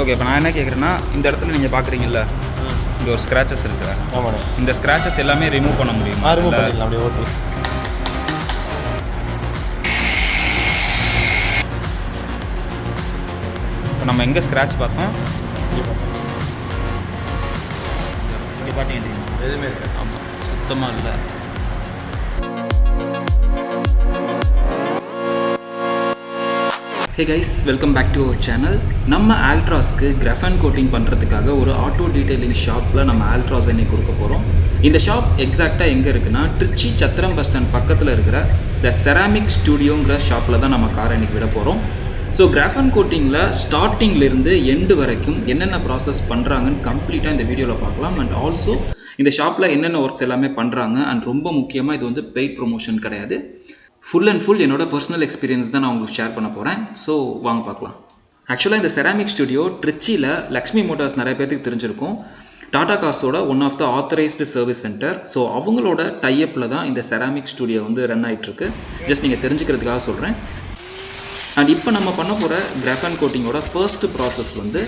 Okay, இப்போ நான் என்ன கேட்குறேன்னா, இந்த இடத்துல நீங்கள் பார்க்குறீங்கல்ல, இங்கே ஒரு ஸ்க்ராச்சஸ் இருக்குல்ல. ஆமாண்ணே. இந்த ஸ்க்ராச்சஸ் எல்லாமே ரிமூவ் பண்ண முடியுமா? ரிமூவ் பண்ணிடலாம் அப்படியே ஓட்டி. இப்போ நம்ம எங்கே ஸ்க்ராட்ச் பார்த்தோம்? இங்கே பார்த்தீங்க எதுவுமே இருக்கு. ஆமாம், சுத்தமாக இல்லை. Hey guys, welcome back to our channel. நம்ம ஆல்ட்ராஸ்க்கு கிராஃபன் கோட்டிங் பண்ணுறதுக்காக ஒரு ஆட்டோ டீட்டெயிலிங் ஷாப்பில் நம்ம ஆல்ட்ராஸ் இன்னைக்கு கொடுக்க போகிறோம். இந்த ஷாப் எக்ஸாக்டாக எங்கே இருக்குன்னா, திருச்சி சத்திரம் பஸ் ஸ்டாண்ட் பக்கத்தில் இருக்கிற த செராமிக் ஸ்டூடியோங்கிற ஷாப்பில் தான் நம்ம காரை இன்றைக்கி விட போகிறோம். ஸோ கிராஃபன் கோட்டிங்கில் ஸ்டார்டிங்லேருந்து எண்டு வரைக்கும் என்னென்ன ப்ராசஸ் பண்ணுறாங்கன்னு கம்ப்ளீட்டாக இந்த வீடியோவில் பார்க்கலாம். அண்ட் ஆல்சோ இந்த ஷாப்பில் என்னென்ன ஒர்க்ஸ் எல்லாமே பண்ணுறாங்க. அண்ட் ரொம்ப முக்கியமாக இது வந்து பெய்ட் ப்ரொமோஷன் கிடையாது, ஃபுல் அண்ட் ஃபுல் என்னோட பர்சனல் எக்ஸ்பீரியன்ஸ் தான் நான் உங்களுக்கு ஷேர் பண்ண போகிறேன். ஸோ வாங்க பார்க்கலாம். ஆக்சுவலாக இந்த செராமிக் ஸ்டுடியோ ட்ரிச்சியில் லக்ஷ்மி மோட்டார்ஸ் நிறைய பேருக்கு தெரிஞ்சிருக்கும், டாடா கார்ஸோட one of the authorised service centre. So அவங்களோட டைப்பில் தான் இந்த செராமிக் ஸ்டுடியோ வந்து ரன் ஆகிட்டுருக்கு. ஜஸ்ட் நீங்கள் தெரிஞ்சுக்கிறதுக்காக சொல்கிறேன். அண்ட் இப்போ நம்ம பண்ண போகிற கிராஃபன் கோட்டிங்கோட ஃபர்ஸ்ட்டு ப்ராசஸ் வந்து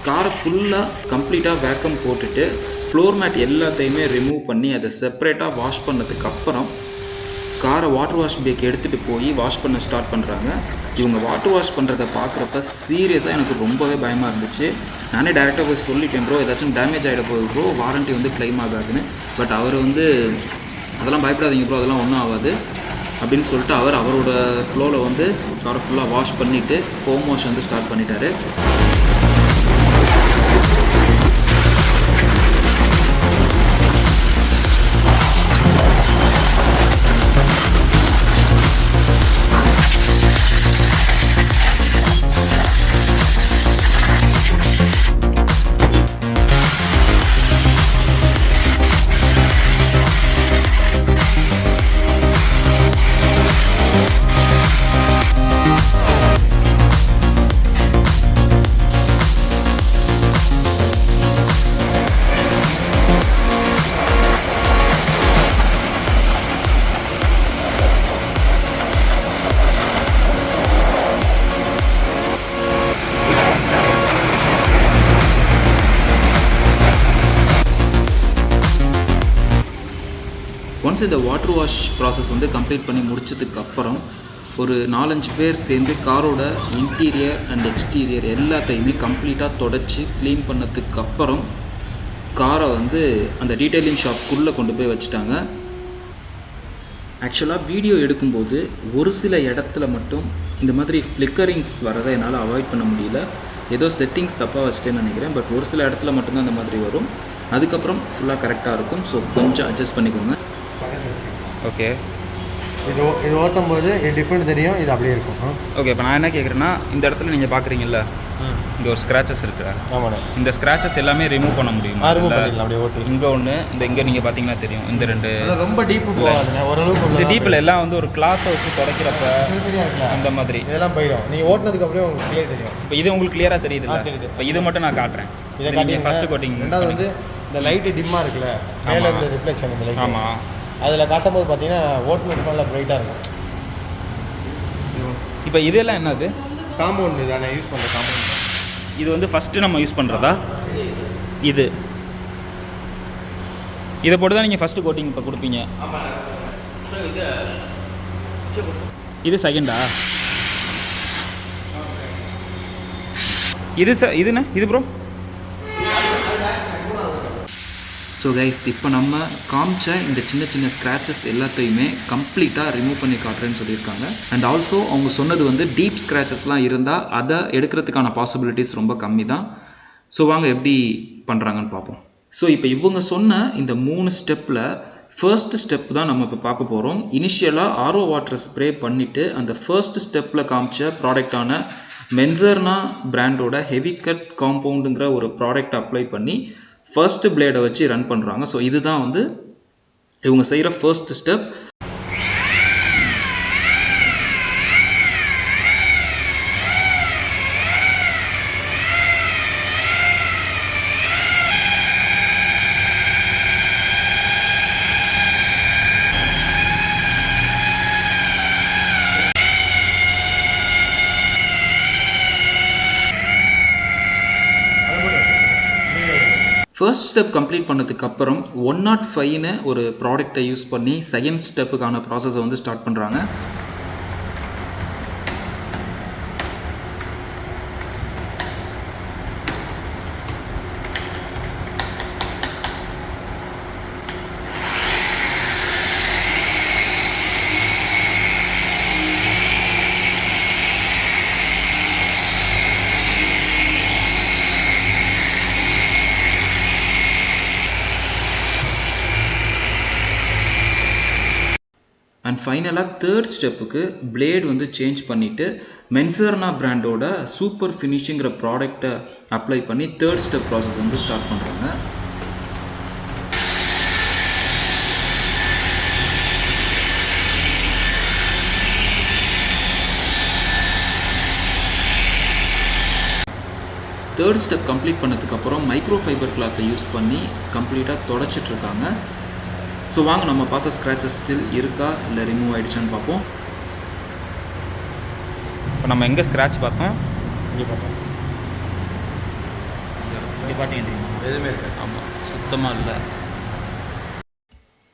காரை ஃபுல்லாக கம்ப்ளீட்டாக வேக்கம் போட்டுட்டு ஃப்ளோர் மேட் எல்லாத்தையுமே ரிமூவ் பண்ணி அதை செப்பரேட்டாக வாஷ் பண்ணதுக்கப்புறம் காரை வாட்டர் வாஷ் பேக் எடுத்துகிட்டு போய் வாஷ் பண்ண ஸ்டார்ட் பண்ணுறாங்க. இவங்க வாட்டர் வாஷ் பண்ணுறதை பார்க்குறப்ப சீரியஸாக எனக்கு ரொம்பவே பயமாக இருந்துச்சு. நானே டேரெக்டாக போய் சொல்லிட்டேன், ப்ரோ ஏதாச்சும் டேமேஜ் ஆகிட போகுது ப்ரோ, வாரண்ட்டி வந்து கிளைம் ஆகாதுன்னு. பட் அவர் வந்து அதெல்லாம் பயப்படாதீங்க ப்ரோ, அதெல்லாம் ஒன்றும் ஆகாது அப்படின்னு சொல்லிட்டு அவரோட ஃப்ளோவில் வந்து காரை ஃபுல்லாக வாஷ் பண்ணிவிட்டு ஃபோம் வாஷ் வந்து ஸ்டார்ட் பண்ணிட்டாரு. ஒன்ஸ் இந்த வாட்டர் வாஷ் ப்ராசஸ் வந்து கம்ப்ளீட் பண்ணி முடிச்சதுக்கப்புறம் ஒரு 4-5 பேர் சேர்ந்து காரோட இன்டீரியர் அண்ட் எக்ஸ்டீரியர் எல்லாத்தையுமே கம்ப்ளீட்டாக தொடச்சி க்ளீன் பண்ணதுக்கப்புறம் காரை வந்து அந்த டீட்டெயிலிங் ஷாப்புக்குள்ளே கொண்டு போய் வச்சுட்டாங்க. ஆக்சுவலாக வீடியோ எடுக்கும்போது ஒரு சில இடத்துல மட்டும் இந்த மாதிரி ஃப்ளிக்கரிங்ஸ் வரதை என்னால் அவாய்ட் பண்ண முடியல. ஏதோ செட்டிங்ஸ் தப்பாக வச்சுட்டேன்னு நினைக்கிறேன். பட் ஒரு சில இடத்துல மட்டும்தான் அந்த மாதிரி வரும். அதுக்கப்புறம் ஃபுல்லாக கரெக்டாக இருக்கும். ஸோ கொஞ்சம் அட்ஜஸ்ட் பண்ணிக்கோங்க. ஓகே, இது ஓட்டும் போது டிஃப்ரெண்ட் தெரியும், இது அப்படியே இருக்கும். ஓகே, இப்போ நான் என்ன கேட்குறேன்னா, இந்த இடத்துல நீங்கள் பார்க்குறீங்கல்ல, இங்கே ஒரு ஸ்க்ராச்சஸ் இருக்குது. ஆமாண்ணே. இந்த ஸ்க்ராச்சஸ் எல்லாமே ரிமூவ் பண்ண முடியுமா? ரிமூவ் பண்ணிடலாம் அப்படியே ஓட்டி. இங்கே ஒன்று, இங்கே நீங்கள் பார்த்தீங்கன்னா தெரியும், இந்த ரெண்டு ரொம்ப டீப்பு போகாதுண்ணே, ஓரளவுக்கு. இந்த டீப்பில் எல்லாம் வந்து ஒரு கிளாத்தை வச்சு தொடக்கிறப்ப அந்த மாதிரி இதெல்லாம் போயிடும். நீங்கள் ஓட்டினதுக்கு அப்புறம் உங்களுக்கு கிளியர் தெரியும். இப்போ இது உங்களுக்கு கிளியராக தெரியுது. தெரியுது. இப்போ இது மட்டும் நான் காட்டுறேன். இதை காட்டி ஃபஸ்ட்டு கோட்டிங். ரெண்டாவது வந்து இந்த லைட்டு டிம்மாக இருக்குல்ல, மேலே இருந்த ரிஃப்ளெக்ஷன் இந்த லைட். ஆமாம், அதில் காட்டும்போது பார்த்தீங்கன்னா ஓட்டுனதுக்கு நல்லா ப்ரைட்டாக இருக்கும். இப்போ இதெல்லாம் என்னது? காம்பவுண்டு தானே யூஸ் பண்ணுற காம்பவுண்ட். இது வந்து ஃபஸ்ட்டு நம்ம யூஸ் பண்ணுறதா? இதை போட்டு தான் நீங்கள் ஃபஸ்ட்டு கோட்டிங் இப்போ கொடுப்பீங்க. இது செகண்டா? இதுண்ணே இது ப்ரோ. ஸோ கைஸ், இப்போ நம்ம காமிச்ச இந்த சின்ன சின்ன ஸ்க்ராச்சஸ் எல்லாத்தையுமே கம்ப்ளீட்டாக ரிமூவ் பண்ணி காட்டுறேன்னு சொல்லியிருக்காங்க. அண்ட் ஆல்சோ அவங்க சொன்னது வந்து டீப் ஸ்க்ராச்சஸ்லாம் இருந்தால் அதை எடுக்கிறதுக்கான பாசிபிலிட்டிஸ் ரொம்ப கம்மி தான். ஸோ வாங்க எப்படி பண்ணுறாங்கன்னு பார்ப்போம். ஸோ இப்போ இவங்க சொன்ன இந்த 3 ஸ்டெப்பில் ஃபர்ஸ்ட் ஸ்டெப் தான் நம்ம இப்போ பார்க்க போகிறோம். இனிஷியலாக ஆர்ஓ வாட்டர் ஸ்ப்ரே பண்ணிவிட்டு அந்த ஃபர்ஸ்ட் ஸ்டெப்பில் காமிச்ச ப்ராடக்டான மென்சர்னா பிராண்டோட ஹெவி கட் காம்பவுண்டுங்கிற ஒரு ப்ராடக்ட் அப்ளை பண்ணி ஃபர்ஸ்ட் பிளேடை வச்சு ரன் பண்ணுறாங்க. ஸோ இதுதான் வந்து இவங்க செய்கிற first step. First step complete பண்ணதுக்கப்புறம் 105ன்னு ஒரு ப்ராடக்டை யூஸ் பண்ணி செகண்ட் ஸ்டெப்புக்கான ப்ராசஸை வந்து ஸ்டார்ட் பண்ணுறாங்க. அண்ட் ஃபைனலாக தேர்ட் ஸ்டெப்புக்கு பிளேட் வந்து சேஞ்ச் பண்ணிவிட்டு மென்சர்னா பிராண்டோட சூப்பர் ஃபினிஷிங்கிற ப்ராடக்டை அப்ளை பண்ணி தேர்ட் ஸ்டெப் ப்ராசஸ் வந்து ஸ்டார்ட் பண்ணுறாங்க. தேர்ட் ஸ்டெப் கம்ப்ளீட் பண்ணதுக்கப்புறம் மைக்ரோ ஃபைபர் கிளாத்தை யூஸ் பண்ணி கம்ப்ளீட்டாக தொடச்சிட்ருக்காங்க. ஸோ வாங்க நம்ம பார்த்த ஸ்க்ராச்சஸ் ஸ்டில் இருக்கா இல்லை ரிமூவ் ஆகிடுச்சான்னு பார்ப்போம். இப்போ நம்ம எங்கே ஸ்க்ராட்ச் பார்த்தோம்? இங்கே பார்த்தோம். இங்கே பார்த்தீங்க தெரியுமா? எதுவுமே இருக்காது. ஆமாம், சுத்தமாக இல்லை.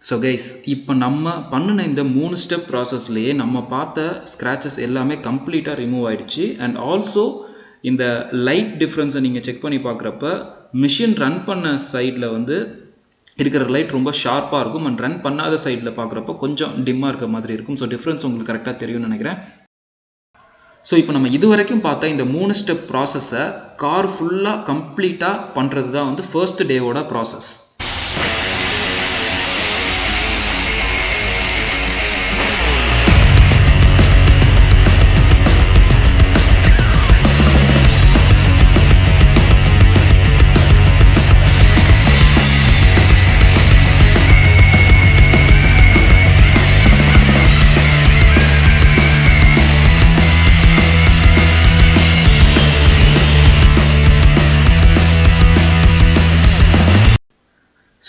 ஸோ கைஸ், இப்போ நம்ம பண்ணின இந்த 3 ஸ்டெப் ப்ராசஸ்லேயே நம்ம பார்த்த ஸ்க்ராச்சஸ் எல்லாமே கம்ப்ளீட்டாக ரிமூவ் ஆகிடுச்சு. அண்ட் ஆல்சோ இந்த லைட் டிஃப்ரென்ஸை நீங்கள் செக் பண்ணி பார்க்குறப்ப மிஷின் ரன் பண்ண சைடில் வந்து இருக்கிற லைட் ரொம்ப ஷார்ப்பாக இருக்கும். அண்ட் ரன் பண்ணாத சைடில் பார்க்குறப்போ கொஞ்சம் டிம்மாக இருக்க மாதிரி இருக்கும். ஸோ டிஃப்ரென்ஸ் உங்களுக்கு கரெக்டாக தெரியும்னு நினைக்கிறேன். ஸோ இப்போ நம்ம இது வரைக்கும் பார்த்தா இந்த 3 ஸ்டெப் ப்ராசஸை கார் ஃபுல்லாக கம்ப்ளீட்டாக பண்ணுறது தான் வந்து ஃபர்ஸ்ட் டேவோட ப்ராசஸ்.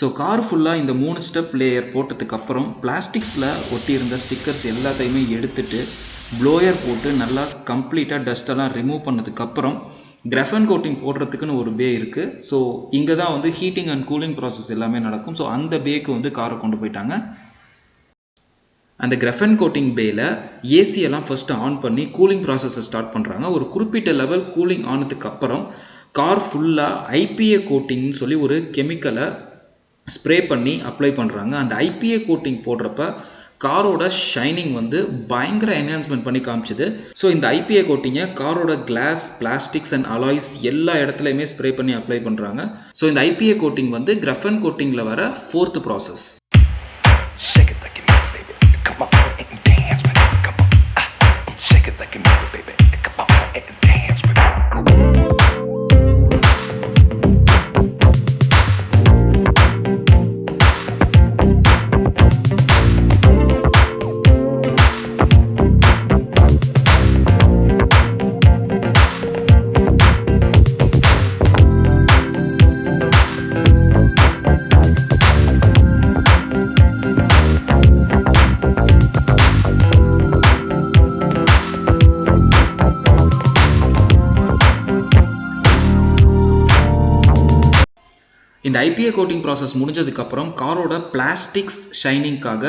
ஸோ கார் ஃபுல்லாக இந்த 3 ஸ்டெப் லேயர் போட்டதுக்கப்புறம் பிளாஸ்டிக்ஸில் ஒட்டியிருந்த ஸ்டிக்கர்ஸ் எல்லாத்தையுமே எடுத்துகிட்டு ப்ளோயர் போட்டு நல்லா கம்ப்ளீட்டாக டஸ்ட்டெல்லாம் ரிமூவ் பண்ணதுக்கப்புறம் கிராஃபன் கோட்டிங் போடுறதுக்குன்னு ஒரு பே இருக்குது. ஸோ இங்கே தான் வந்து ஹீட்டிங் அண்ட் கூலிங் ப்ராசஸ் எல்லாமே நடக்கும். ஸோ அந்த பேக்கு வந்து காரை கொண்டு போயிட்டாங்க. அந்த கிராஃபன் கோட்டிங் பேயில் ஏசியெல்லாம் ஃபஸ்ட்டு ஆன் பண்ணி கூலிங் ப்ராசஸை ஸ்டார்ட் பண்ணுறாங்க. ஒரு குறிப்பிட்ட லெவல் கூலிங் ஆனதுக்கப்புறம் கார் ஃபுல்லாக ஐபிஏ கோட்டிங்னு சொல்லி ஒரு கெமிக்கலை ஸ்ப்ரே பண்ணி அப்ளை பண்ணுறாங்க. அந்த ஐபிஏ கோட்டிங் போடுறப்ப காரோட ஷைனிங் வந்து பயங்கர என்ஹான்ஸ்மெண்ட் பண்ணி காமிச்சுது. ஸோ இந்த ஐபிஏ கோட்டிங்கை காரோட கிளாஸ், பிளாஸ்டிக்ஸ் அண்ட் அலாய்ஸ் எல்லா இடத்துலையுமே ஸ்ப்ரே பண்ணி அப்ளை பண்ணுறாங்க. ஸோ இந்த ஐபிஏ கோட்டிங் வந்து கிராஃபன் கோட்டிங்கில் வர 4th ப்ராசஸ். இந்த ஐபிஏ கோட்டிங் ப்ராசஸ் முடிஞ்சதுக்கப்புறம் காரோட பிளாஸ்டிக்ஸ் ஷைனிங்காக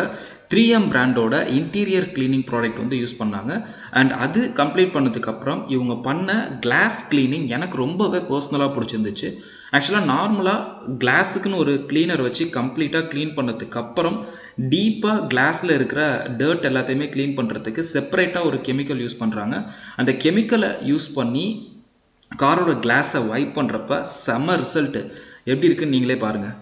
3M பிராண்டோட இன்டீரியர் கிளீனிங் ப்ராடக்ட் வந்து யூஸ் பண்ணாங்க. அண்ட் அது கம்ப்ளீட் பண்ணதுக்கப்புறம் இவங்க பண்ண கிளாஸ் கிளீனிங் எனக்கு ரொம்பவே பர்சனலாக பிடிச்சிருந்துச்சு. ஆக்சுவலாக நார்மலாக கிளாஸுக்குன்னு ஒரு கிளீனர் வச்சு கம்ப்ளீட்டாக க்ளீன் பண்ணதுக்கப்புறம் டீப்பாக கிளாஸில் இருக்கிற டர்ட் எல்லாத்தையுமே க்ளீன் பண்ணுறதுக்கு செப்பரேட்டாக ஒரு கெமிக்கல் யூஸ் பண்ணுறாங்க. அந்த கெமிக்கலை யூஸ் பண்ணி காரோட கிளாஸை வைப் பண்ணுறப்ப செம்ம ரிசல்ட்டு எப்படி இருக்குன்னு நீங்களே பாருங்கள்.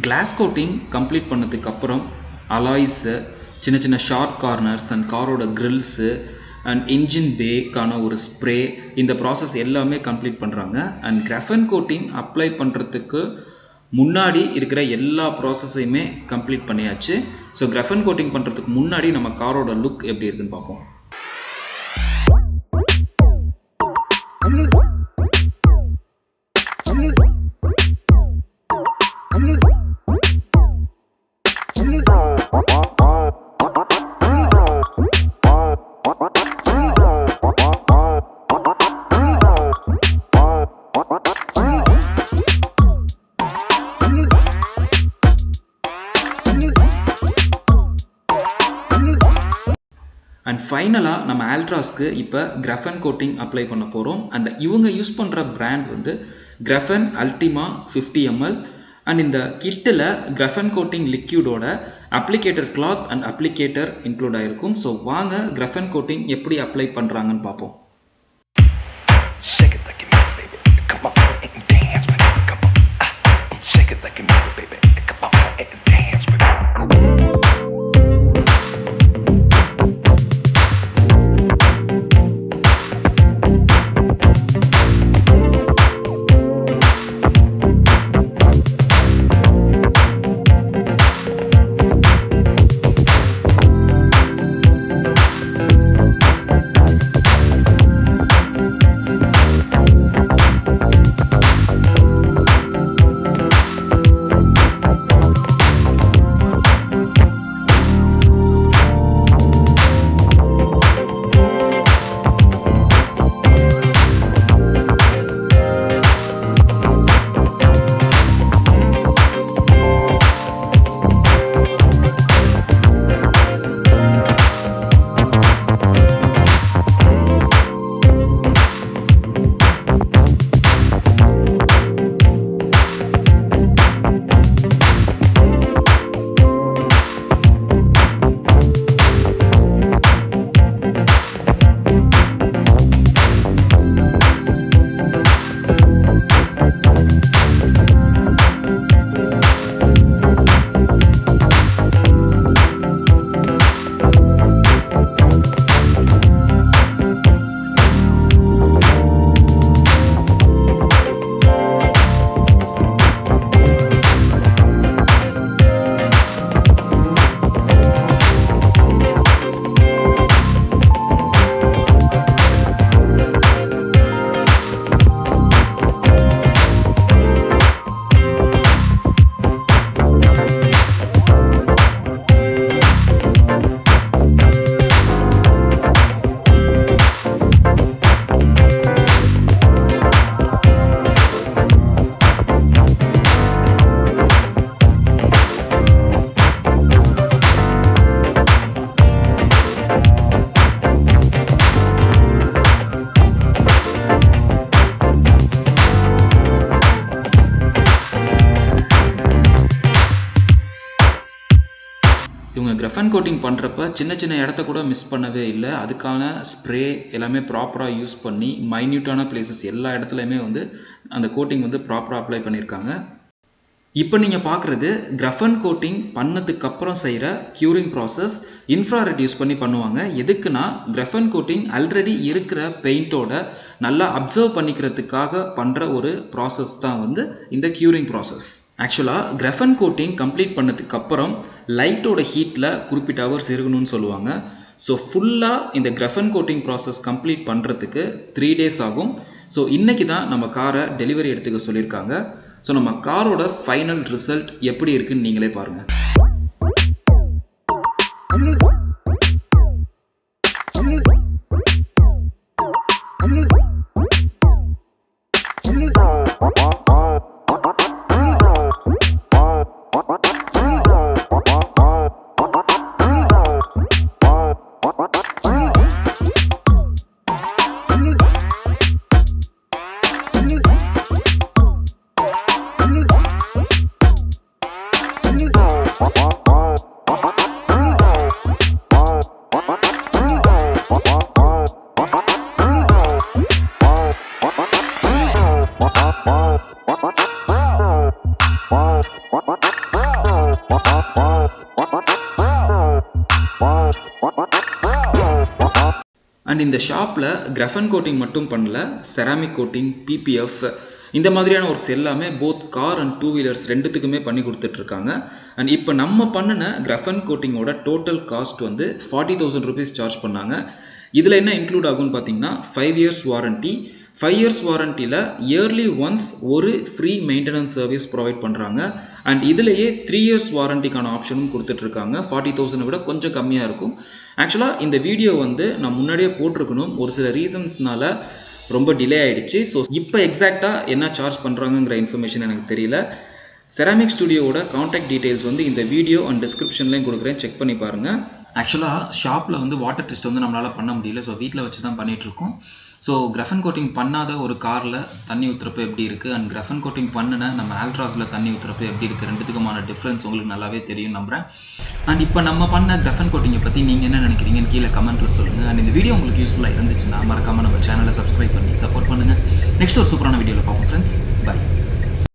கிளாஸ் கோட்டிங் கம்ப்ளீட் பண்ணதுக்கு அப்புறம் அலாய்ஸு, சின்ன சின்ன ஷார்ப் கார்னர்ஸ் அண்ட் காரோட கிரில்ஸு அண்ட் இன்ஜின் பேக்கான ஒரு ஸ்ப்ரே, இந்த ப்ராசஸ் எல்லாமே கம்ப்ளீட் பண்ணுறாங்க. அண்ட் கிராஃபன் கோட்டிங் அப்ளை பண்ணுறதுக்கு முன்னாடி இருக்கிற எல்லா ப்ராசஸையுமே கம்ப்ளீட் பண்ணியாச்சு. ஸோ கிராஃபன் கோட்டிங் பண்ணுறதுக்கு முன்னாடி நம்ம காரோட லுக் எப்படி இருக்குன்னு பார்ப்போம். அண்ட் ஃபைனலாக நம்ம ஆல்ட்ராஸ்க்கு இப்போ கிராஃபன் கோட்டிங் அப்ளை பண்ண போகிறோம். அண்ட் இவங்க யூஸ் பண்ணுற பிராண்ட் வந்து கிராஃபன் அல்டிமா 50 ml. அண்ட் இந்த கிட்டில் கிராஃபன் கோட்டிங் லிக்யூடோட applicator cloth and applicator include ஆகிருக்கும். ஸோ வாங்க கிராஃபன் கோட்டிங் எப்படி அப்ளை பண்ணுறாங்கன்னு பார்ப்போம். இவங்க கிராஃபன் கோட்டிங் பண்ணுறப்ப சின்ன சின்ன இடத்த கூட மிஸ் பண்ணவே இல்லை. அதுக்கான ஸ்ப்ரே எல்லாமே ப்ராப்பராக யூஸ் பண்ணி மைன்யூட்டான பிளேசஸ் எல்லா இடத்துலையுமே வந்து அந்த கோட்டிங் வந்து ப்ராப்பராக அப்ளை பண்ணியிருக்காங்க. இப்போ நீங்கள் பார்க்குறது கிராஃபன் கோட்டிங் பண்ணதுக்கப்புறம் செய்கிற க்யூரிங் ப்ராசஸ். இன்ஃப்ராரெட் யூஸ் பண்ணி பண்ணுவாங்க. எதுக்குன்னா கிராஃபன் கோட்டிங் ஆல்ரெடி இருக்கிற பெயிண்டோட நல்லா அப்சர்வ் பண்ணிக்கிறதுக்காக பண்ணுற ஒரு ப்ராசஸ் தான் வந்து இந்த க்யூரிங் ப்ராசஸ். ஆக்சுவலாக கிராஃபன் கோட்டிங் கம்ப்ளீட் பண்ணதுக்கப்புறம் லைட்டோட ஹீட்டில் குறிப்பிட்ட ஹவர்ஸ் இருக்கணும்னு சொல்லுவாங்க. ஸோ ஃபுல்லாக இந்த கிராஃபன் கோட்டிங் ப்ராசஸ் கம்ப்ளீட் பண்ணுறதுக்கு 3 days ஆகும். ஸோ இன்றைக்கி தான் நம்ம காரை டெலிவரி எடுத்துக்க சொல்லியிருக்காங்க. ஸோ நம்ம காரோட ஃபைனல் ரிசல்ட் எப்படி இருக்குன்னு நீங்களே பாருங்கள். இந்த ஷாப்பில் கிராஃபன் கோட்டிங் மட்டும் பண்ணல, செராமிக் கோட்டிங், பிபிஎஃப் இந்த மாதிரியான ஒர்க்ஸ் எல்லாமே போத் கார் அண்ட் 2 வீலர்ஸ் ரெண்டுத்துக்குமே பண்ணி கொடுத்துட்ருக்காங்க. அண்ட் இப்போ நம்ம பண்ணின கிராஃபன் கோட்டிங்கோட டோட்டல் காஸ்ட் வந்து 40,000 rupees சார்ஜ் பண்ணாங்க. இதில் என்ன இன்க்ளூட் ஆகும்னு பார்த்தீங்கன்னா 5 years வாரண்ட்டி. 5 years வாரண்ட்டியில் இயர்லி ஒன்ஸ் ஒரு ஃப்ரீ மெயின்டெனன்ஸ் சர்வீஸ் ப்ரொவைட் பண்ணுறாங்க. அண்ட் இதிலேயே 3 years வாரண்ட்டிக்கான ஆப்ஷனும் கொடுத்துட்ருக்காங்க. 40,000 விட கொஞ்சம் கம்மியாக இருக்கும். ஆக்சுவலாக இந்த வீடியோ வந்து நான் முன்னாடியே போட்டிருக்கணும், ஒரு சில ரீசன்ஸ்னால ரொம்ப டிலே ஆகிடுச்சு. ஸோ இப்போ எக்ஸாக்டாக என்ன சார்ஜ் பண்ணுறாங்கங்கிற இன்ஃபர்மேஷன் எனக்கு தெரியல. செராமிக் ஸ்டுடியோவோட காண்டாக்ட் டீட்டெயில்ஸ் வந்து இந்த வீடியோ அண்ட் டிஸ்கிரிப்ஷன்லேயும் கொடுக்குறேன், செக் பண்ணி பாருங்கள். ஆக்சுவலாக ஷாப்பில் வந்து வாட்டர் டெஸ்ட் வந்து நம்மளால் பண்ண முடியல. ஸோ வீட்டில் வச்சு தான் பண்ணிகிட்ருக்கோம். ஸோ கிராஃபன் கோட்டிங் பண்ணாத ஒரு காரில் தண்ணி ஊற்றுறப்ப எப்படி இருக்குது அண்ட் கிராஃபன் கோட்டிங் பண்ணின நம்ம ஆல்ட்ராஸில் தண்ணி ஊற்றுறப்ப எப்படி இருக்குது, ரெண்டுத்துக்குமான டிஃப்ரென்ஸ் உங்களுக்கு நல்லாவே தெரியும் நம்புகிறேன். அண்ட் இப்போ நம்ம பண்ண கிராஃபன் கோட்டிங்கை பற்றி நீங்கள் என்ன நினைக்கிறீங்கன்னு கீழே கமெண்ட்டில் சொல்லுங்கள். அண்ட் இந்த வீடியோ உங்களுக்கு யூஸ்ஃபுல்லாக இருந்துச்சுன்னா மறக்காமல் நம்ம சேனலை சப்ஸ்கிரைப் பண்ணி சப்போர்ட் பண்ணுங்கள். நெக்ஸ்ட் ஒரு சூப்பரான வீடியோவில் பார்ப்போம் ஃப்ரெண்ட்ஸ். பை.